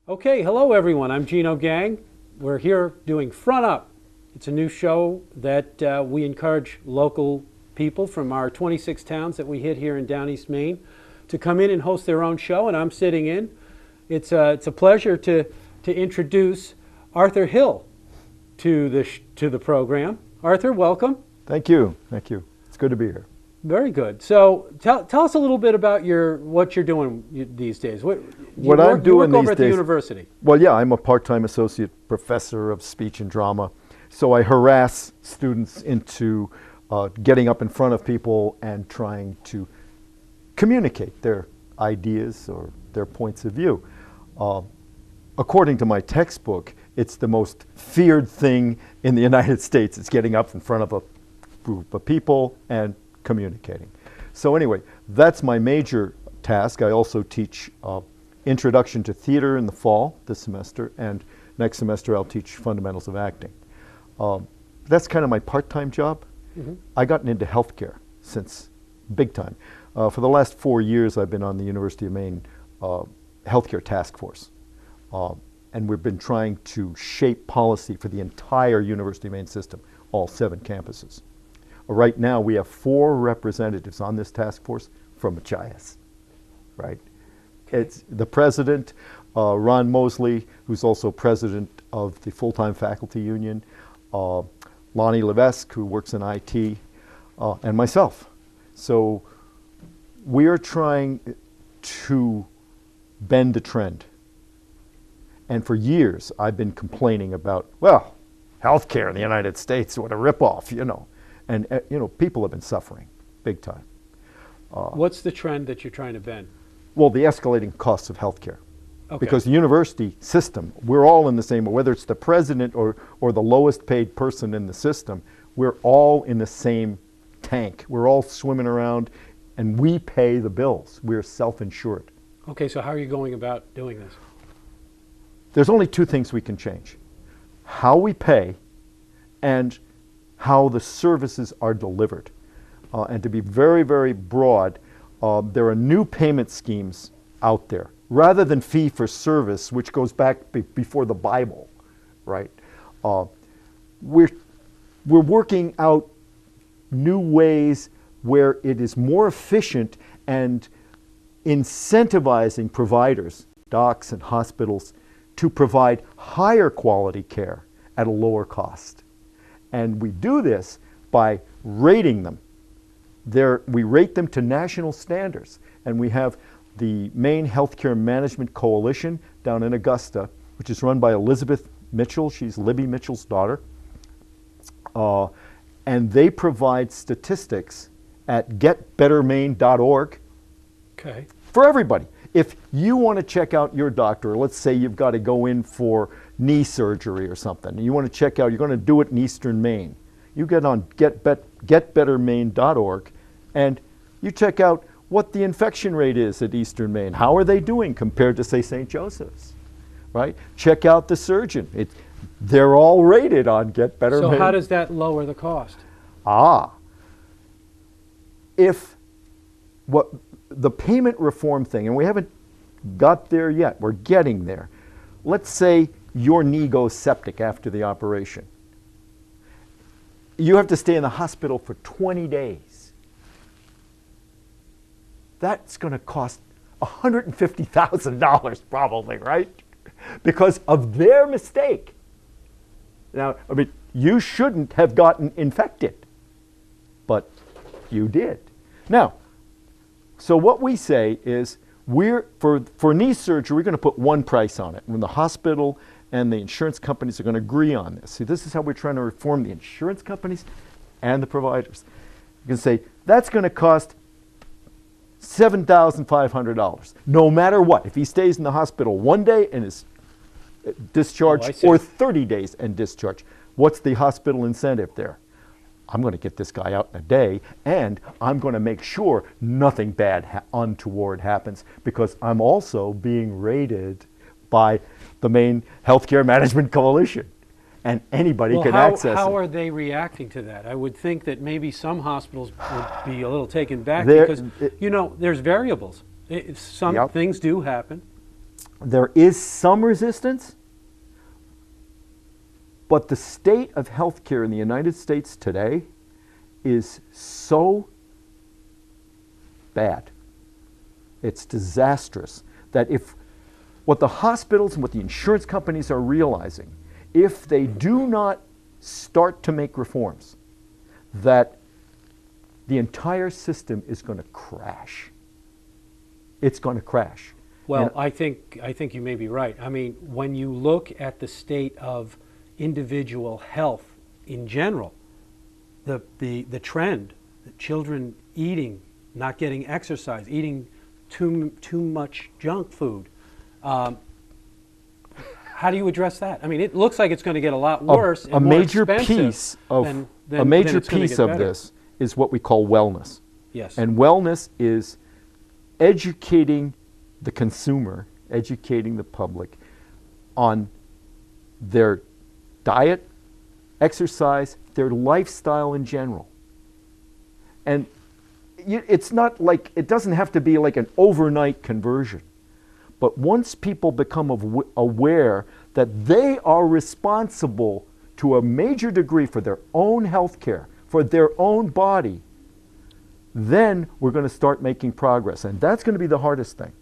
Okay, hello everyone. I'm Gino Gang. We're here doing Front Up. It's a new show that we encourage local people from our 26 towns that we hit here in Down East Maine to come in and host their own show, and I'm sitting in. It's a pleasure to introduce Arthur Hill to the program. Arthur, welcome. Thank you. Thank you. It's good to be here. Very good. So tell us a little bit about what you're doing these days. What I'm doing you work these over at the days, university. Well, yeah, I'm a part-time associate professor of speech and drama. So I harass students into getting up in front of people and trying to communicate their ideas or their points of view. According to my textbook, it's the most feared thing in the United States. It's getting up in front of a group of people and communicating. So anyway, that's my major task. I also teach Introduction to Theater in the fall this semester, and next semester I'll teach Fundamentals of Acting. That's kind of my part-time job. Mm-hmm. I gotten into healthcare since big time. For the last 4 years I've been on the University of Maine Healthcare Task Force. And we've been trying to shape policy for the entire University of Maine system, all 7 campuses. Right now, we have 4 representatives on this task force from Machias, right? It's the president, Ron Mosley, who's also president of the full-time faculty union, Lonnie Levesque, who works in IT, and myself. So we are trying to bend the trend. And for years, I've been complaining about, well, healthcare in the United States, what a ripoff, you know. And people have been suffering big time. What's the trend that you're trying to bend? Well, the escalating costs of healthcare. Okay. Because the university system, we're all in the same, whether it's the president or the lowest paid person in the system, we're all in the same tank. We're all swimming around, and we pay the bills. We're self-insured. Okay, so how are you going about doing this? There's only 2 things we can change: how we pay and how the services are delivered. And to be very, very broad, there are new payment schemes out there. Rather than fee for service, which goes back before the Bible, right? We're working out new ways where it is more efficient and incentivizing providers, docs and hospitals, to provide higher quality care at a lower cost. And we do this by rating them. We rate them to national standards. And we have the Maine Healthcare Management Coalition down in Augusta, which is run by Elizabeth Mitchell. She's Libby Mitchell's daughter. And they provide statistics at getbettermaine.org. Okay. For everybody. If you want to check out your doctor, let's say you've got to go in for knee surgery or something, and you want to check out, you're going to do it in Eastern Maine. You get on getbettermaine.org and you check out what the infection rate is at Eastern Maine. How are they doing compared to, say, St. Joseph's, right? Check out the surgeon. They're all rated on Get Better Maine. So how does that lower the cost? The payment reform thing, and we haven't got there yet, we're getting there. Let's say your knee goes septic after the operation. You have to stay in the hospital for 20 days. That's going to cost $150,000 probably, right? Because of their mistake. Now, I mean, you shouldn't have gotten infected, but you did. Now, so what we say is, for knee surgery, we're going to put one price on it. When the hospital and the insurance companies are going to agree on this. See, this is how we're trying to reform the insurance companies and the providers. You can say, that's going to cost $7,500, no matter what. If he stays in the hospital 1 day and is discharged, or 30 days and discharged, what's the hospital incentive there? I'm going to get this guy out in a day, and I'm going to make sure nothing bad, untoward happens, because I'm also being rated by the Maine Healthcare Management Coalition, and anybody can access it. How are they reacting to that? I would think that maybe some hospitals would be a little taken back because, there's variables. Some things do happen. There is some resistance, but the state of healthcare in the United States today is so bad, it's disastrous, that if what the hospitals and what the insurance companies are realizing, if they do not start to make reforms, that the entire system is going to crash. It's going to crash. Well, And I think you may be right. I mean, when you look at the state of individual health in general, the trend, the children eating, not getting exercise, eating too much junk food. How do you address that? I mean, it looks like it's going to get a lot worse and a more major expensive piece of than a major it's gonna piece get of better. this is what we call wellness. Yes. And wellness is educating the consumer, educating the public on their diet, exercise, their lifestyle in general. And it's not like, it doesn't have to be like an overnight conversion. But once people become aware that they are responsible to a major degree for their own health care, for their own body, then we're going to start making progress. And that's going to be the hardest thing.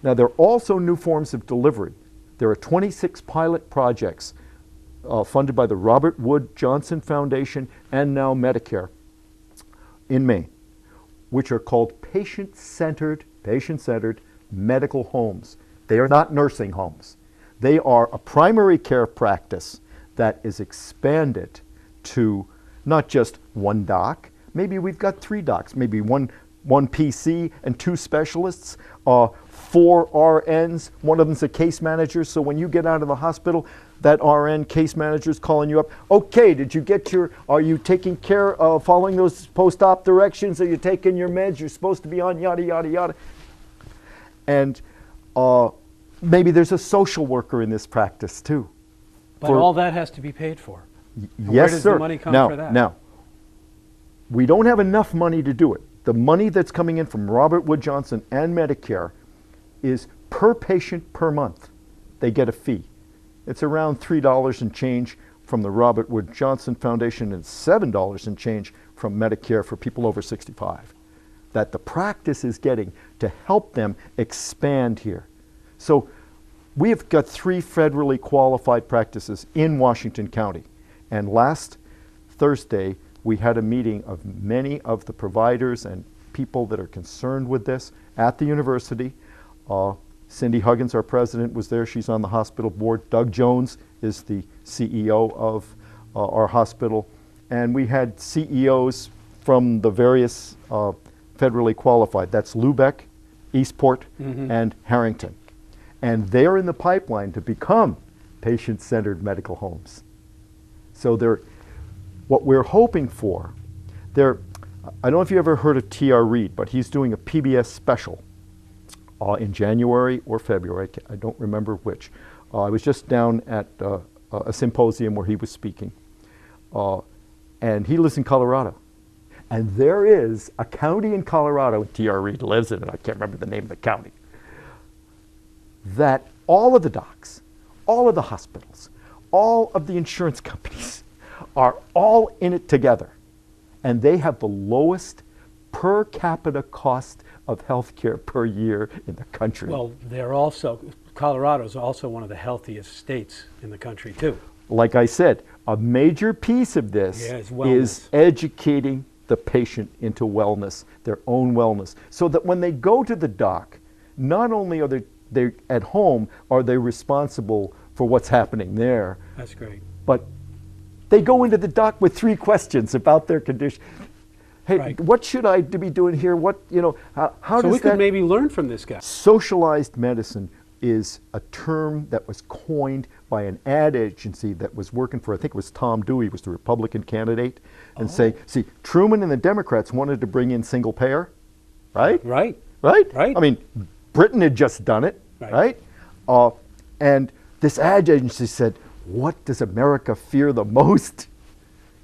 Now, there are also new forms of delivery. There are 26 pilot projects funded by the Robert Wood Johnson Foundation and now Medicare in Maine, which are called patient-centered medical homes. They are not nursing homes. They are a primary care practice that is expanded to not just one doc. Maybe we've got 3 docs, maybe one PC and 2 specialists, 4 RNs, one of them's a case manager, so when you get out of the hospital, that RN case manager is calling you up. Okay, are you taking care of following those post-op directions? Are you taking your meds you're supposed to be on, yada, yada, yada. And maybe there's a social worker in this practice too. But all that has to be paid for. Yes, where does sir. the money come for that? Now, we don't have enough money to do it. The money that's coming in from Robert Wood Johnson and Medicare is per patient per month. They get a fee. It's around $3 and change from the Robert Wood Johnson Foundation and $7 and change from Medicare for people over 65. That the practice is getting to help them expand here. So we have got 3 federally qualified practices in Washington County. And last Thursday, we had a meeting of many of the providers and people that are concerned with this at the university. Cindy Huggins, our president, was there. She's on the hospital board. Doug Jones is the CEO of our hospital. And we had CEOs from the various federally qualified. That's Lubeck, Eastport, and Harrington. And they're in the pipeline to become patient-centered medical homes. So what we're hoping for, I don't know if you ever heard of T.R. Reid, but he's doing a PBS special in January or February. I don't remember which. I was just down at a symposium where he was speaking. And he lives in Colorado. And there is a county in Colorado, T.R. Reid lives in it, I can't remember the name of the county, that all of the docs, all of the hospitals, all of the insurance companies are all in it together. And they have the lowest per capita cost of health care per year in the country. Well, Colorado is also one of the healthiest states in the country too. Like I said, a major piece of this is educating the patient into wellness, their own wellness, so that when they go to the doc, not only are they at home, are they responsible for what's happening there. That's great. But they go into the doc with 3 questions about their condition. Hey, what should I be doing here? How so does we could maybe learn from this guy. Socialized medicine is a term that was coined by an ad agency that was working for, I think it was Tom Dewey, was the Republican candidate, and see, Truman and the Democrats wanted to bring in single payer, right? Right. I mean, Britain had just done it, right? And this ad agency said, what does America fear the most?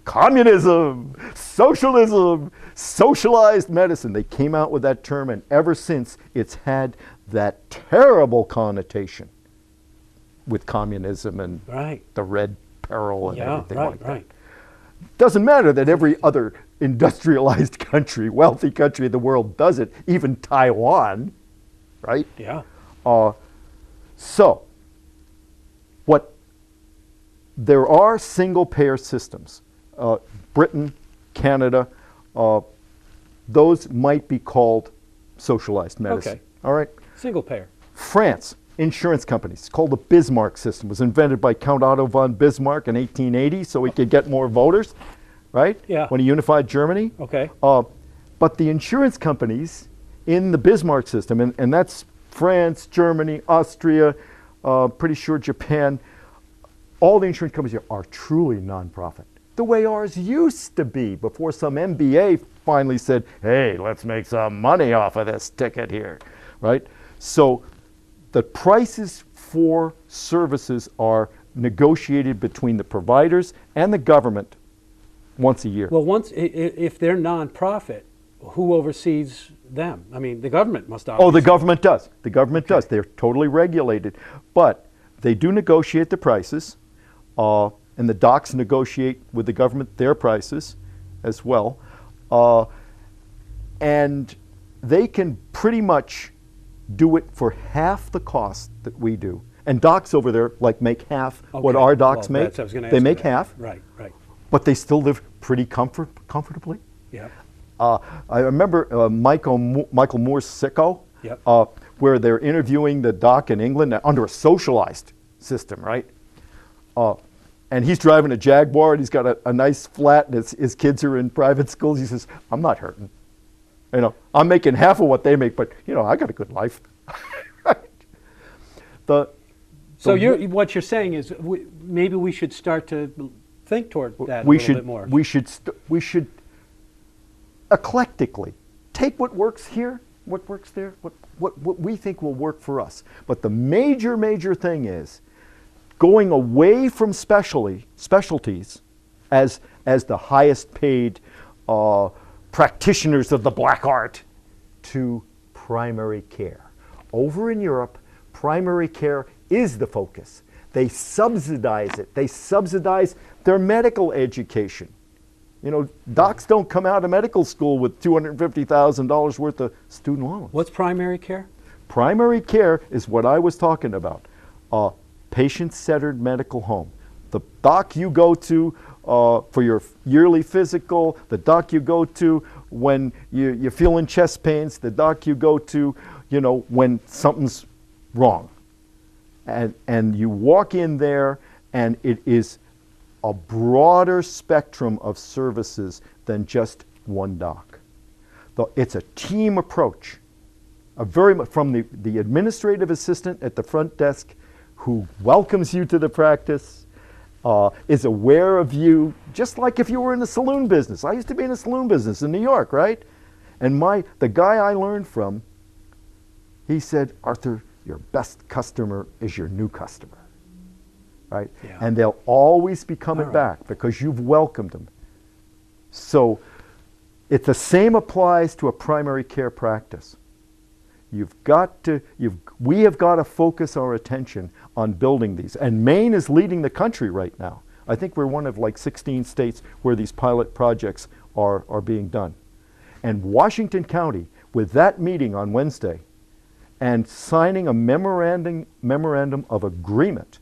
Communism, socialism, socialized medicine. They came out with that term, and ever since it's had that terrible connotation with communism and Right. the Red Peril and Yeah, everything right, like that. right. Doesn't matter that every other industrialized country, wealthy country in the world does it, even Taiwan, right? Yeah. So, there are single-payer systems. Britain, Canada, those might be called socialized medicine. Okay. All right? Single payer. France, insurance companies, called the Bismarck system, was invented by Count Otto von Bismarck in 1880 so he could get more voters, right? Yeah. When he unified Germany. Okay. But the insurance companies in the Bismarck system, and that's France, Germany, Austria, pretty sure Japan, all the insurance companies here are truly nonprofit. The way ours used to be before some MBA finally said, hey, let's make some money off of this ticket here, right? So the prices for services are negotiated between the providers and the government once a year. Well, if they're nonprofit, who oversees them? I mean, the government must Oh, obviously. the government does. The government does. They're totally regulated. But they do negotiate the prices, and the docs negotiate with the government their prices as well. And they can pretty much do it for half the cost that we do. And docs over there make half what Okay. our docs Well, make. that's- I was gonna They ask you make that. half, Right, right. but they still live pretty comfortably. Yeah. I remember Michael Moore's Sicko, Yep. where they're interviewing the doc in England under a socialized system, right? And he's driving a Jaguar, and he's got a nice flat, and his kids are in private schools. He says, I'm not hurting. I'm making half of what they make, but, I got a good life. Right? So what you're saying is maybe we should start to think toward that a little bit more. We should eclectically take what works here, what works there, what we think will work for us. But the major thing is going away from specialties as the highest paid practitioners of the black art to primary care. Over in Europe, primary care is the focus. They subsidize it. They subsidize their medical education. Docs don't come out of medical school with $250,000 worth of student loans. What's primary care? Primary care is what I was talking about. Patient-centered medical home. The doc you go to for your yearly physical, the doc you go to when you're feeling chest pains, the doc you go to, when something's wrong. And you walk in there, and it is a broader spectrum of services than just one doc. It's a team approach, from the administrative assistant at the front desk who welcomes you to the practice, is aware of you, just like if you were in the saloon business. I used to be in the saloon business in New York, right? And the guy I learned from, he said, Arthur, your best customer is your new customer, right? Yeah. And they'll always be coming All right. back because you've welcomed them. So the same applies to a primary care practice. We have got to focus our attention on building these. And Maine is leading the country right now. I think we're one of 16 states where these pilot projects are being done. And Washington County, with that meeting on Wednesday, and signing a memorandum of agreement,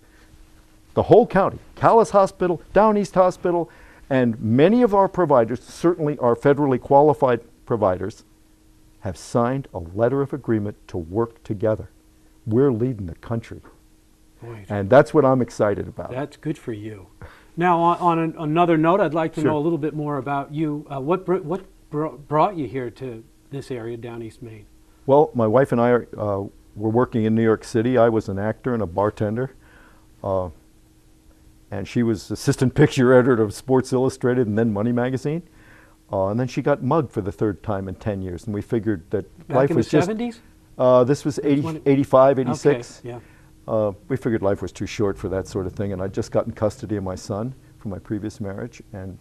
the whole county, Calais Hospital, Down East Hospital, and many of our providers, certainly our federally qualified providers, have signed a letter of agreement to work together. We're leading the country. Boy, And that's what I'm excited about. that's good for you. Now, on another note, I'd like to Sure. know a little bit more about you. What brought you here to this area, down East Maine? Well, my wife and I were working in New York City. I was an actor and a bartender. And she was assistant picture editor of Sports Illustrated and then Money Magazine. And then she got mugged for the third time in 10 years. And we figured that Back life in was the just... 70s? This was when it- 85, 86. Okay, yeah. We figured life was too short for that sort of thing. And I'd just gotten custody of my son from my previous marriage. And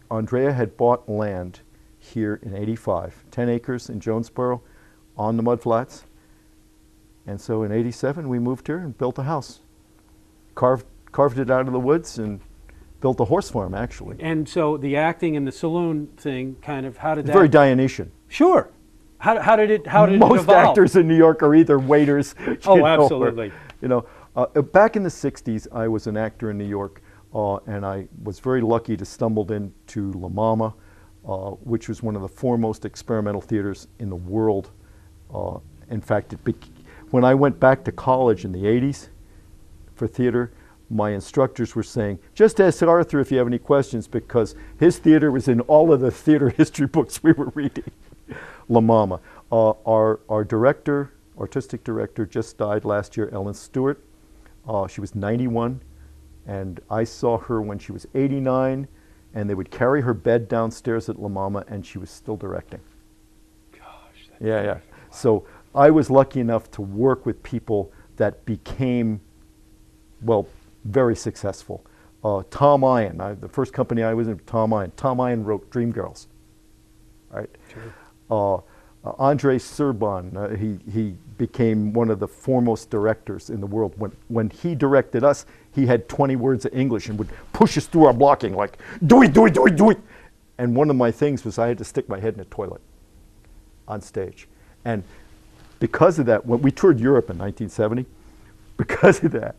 Andrea had bought land here in 85, 10 acres in Jonesboro, on the mudflats. And so in '87, we moved here and built a house. Carved it out of the woods and built a horse farm, actually. And so the acting and the saloon thing, kind of, how did It's that? very Dionysian. Sure. How did it evolve? Most actors in New York are either waiters. Oh, you know, absolutely. Back in the '60s, I was an actor in New York, and I was very lucky to stumble into La Mama, which was one of the foremost experimental theaters in the world. In fact, when I went back to college in the '80s for theater, my instructors were saying, just ask Arthur if you have any questions, because his theater was in all of the theater history books we were reading. La Mama. Our director, artistic director, just died last year, Ellen Stewart. She was 91, and I saw her when she was 89, and they would carry her bed downstairs at La Mama, and she was still directing. Gosh. Yeah. So I was lucky enough to work with people that became, well, very successful. Tom Ian, the first company I was in, Tom Ian. Tom Ian wrote Dreamgirls, right? Sure. Andrei Serban, he became one of the foremost directors in the world. When he directed us, he had 20 words of English and would push us through our blocking, like, do it. And one of my things was I had to stick my head in a toilet on stage. And because of that, when we toured Europe in 1970, because of that,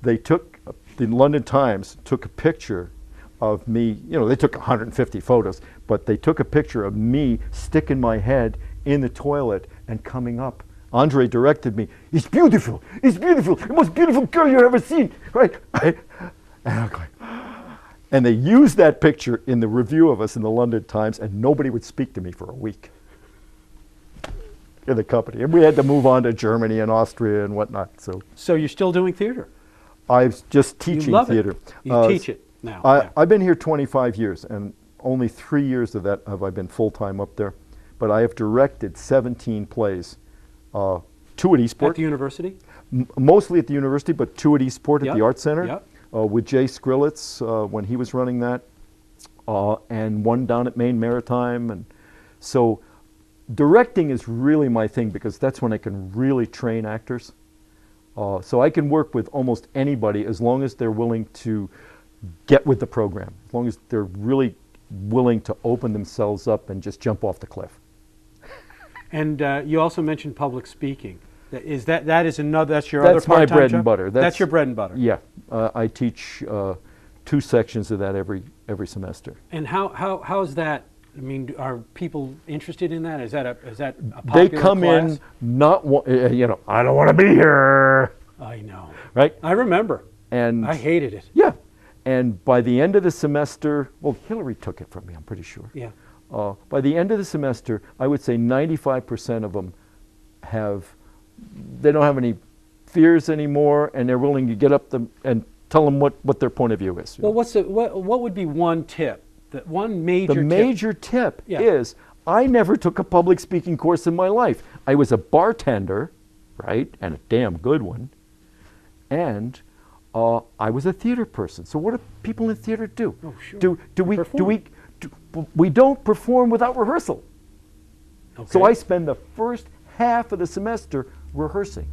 they took, the London Times took a picture of me, they took 150 photos, but they took a picture of me sticking my head in the toilet and coming up. Andre directed me, it's beautiful, the most beautiful girl you've ever seen, right? And I'm going, and they used that picture in the review of us in the London Times, and nobody would speak to me for a week in the company. And we had to move on to Germany and Austria and whatnot. So you're still doing theater? I was just teaching theater. You teach it now. I've been here 25 years, and only 3 years of that have I been full-time up there. But I have directed 17 plays, 2 at Eastport. At the university? Mostly at the university, but 2 at Eastport at the Art Center. Yep. With Jay Skrillex when he was running that, and 1 down at Maine Maritime. And so directing is really my thing, because that's when I can really train actors. So I can work with almost anybody as long as they're willing to get with the program, as long as they're really willing to open themselves up and just jump off the cliff. And you also mentioned public speaking. That's your other part-time That's my bread job? and butter. That's your bread and butter. Yeah, I teach 2 sections of that every semester. And how is that? I mean, are people interested in that? Is that a popular They come class? in not I don't want to be here. I know. Right? I remember. And I hated it. yeah. And by the end of the semester, well, Hillary took it from me, I'm pretty sure. Yeah. By the end of the semester, I would say 95% of them they don't have any fears anymore, and they're willing to get up and tell them what their point of view is. Well, what would be one tip? One major tip? The major tip is, I never took a public speaking course in my life. I was a bartender, right, and a damn good one, and I was a theater person. So what do people in theater do? Oh, sure. We don't perform without rehearsal. Okay. So I spend the first half of the semester rehearsing,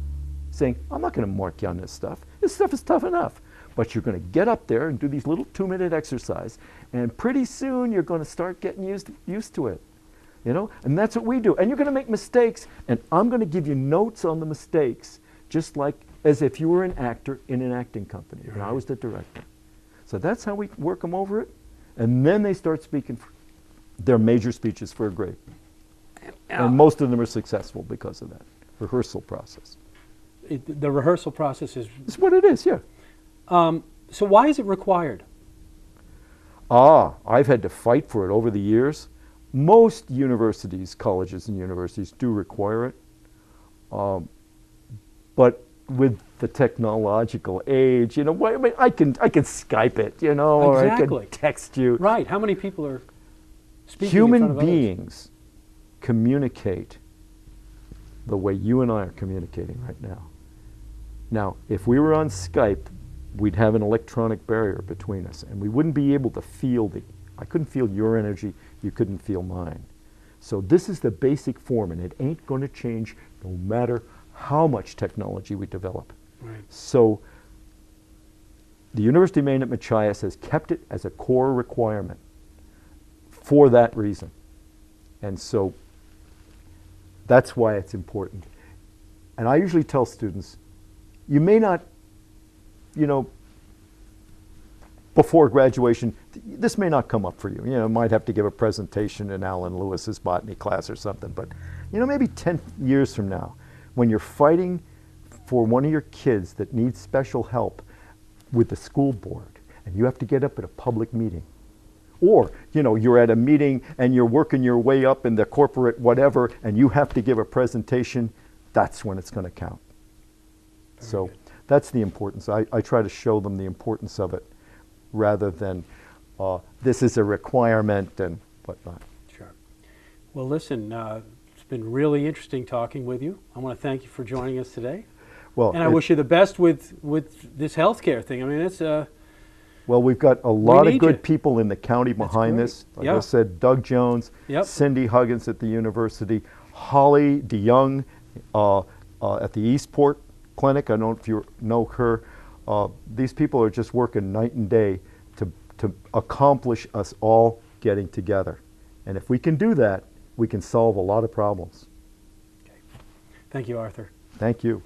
saying, I'm not going to mark you on this stuff. This stuff is tough enough. But you're going to get up there and do these little 2-minute exercise, and pretty soon you're going to start getting used to it. And that's what we do. And you're going to make mistakes, and I'm going to give you notes on the mistakes, just like as if you were an actor in an acting company, and I was the director. So that's how we work them over it. And then they start speaking their major speeches for a grade. And most of them are successful because of that rehearsal process. The rehearsal process is... It's what it is, yeah. So why is it required? I've had to fight for it over the years. Most universities, colleges and universities do require it. But with the technological age, I can Skype it, or I can text you. Right. How many people are speaking Human in front of beings communicate the way you and I are communicating right now. Now, if we were on Skype, we'd have an electronic barrier between us, and we wouldn't be able to feel I couldn't feel your energy, you couldn't feel mine. So this is the basic form, and it ain't going to change no matter how much technology we develop. Right. So the University of Maine at Machias has kept it as a core requirement for that reason. And so that's why it's important. And I usually tell students, you may not, you know, before graduation, this may not come up for you. You know, might have to give a presentation in Alan Lewis's botany class or something, but, you know, maybe 10 years from now, when you're fighting for one of your kids that needs special help with the school board, and you have to get up at a public meeting, or, you know, you're at a meeting and you're working your way up in the corporate whatever, and you have to give a presentation, that's when it's going to count. So that's the importance. I try to show them the importance of it, rather than this is a requirement and whatnot. Sure. Well, listen, it's been really interesting talking with you. I want to thank you for joining us today. Well, and I wish you the best with this healthcare thing. I mean, it's well, we've got a lot of good you. people in the county behind this. Like I said, Doug Jones, Cindy Huggins at the university, Holly DeYoung at the Eastport Clinic. I don't know if you know her. These people are just working night and day to accomplish us all getting together. And if we can do that, we can solve a lot of problems. Okay. Thank you, Arthur. Thank you.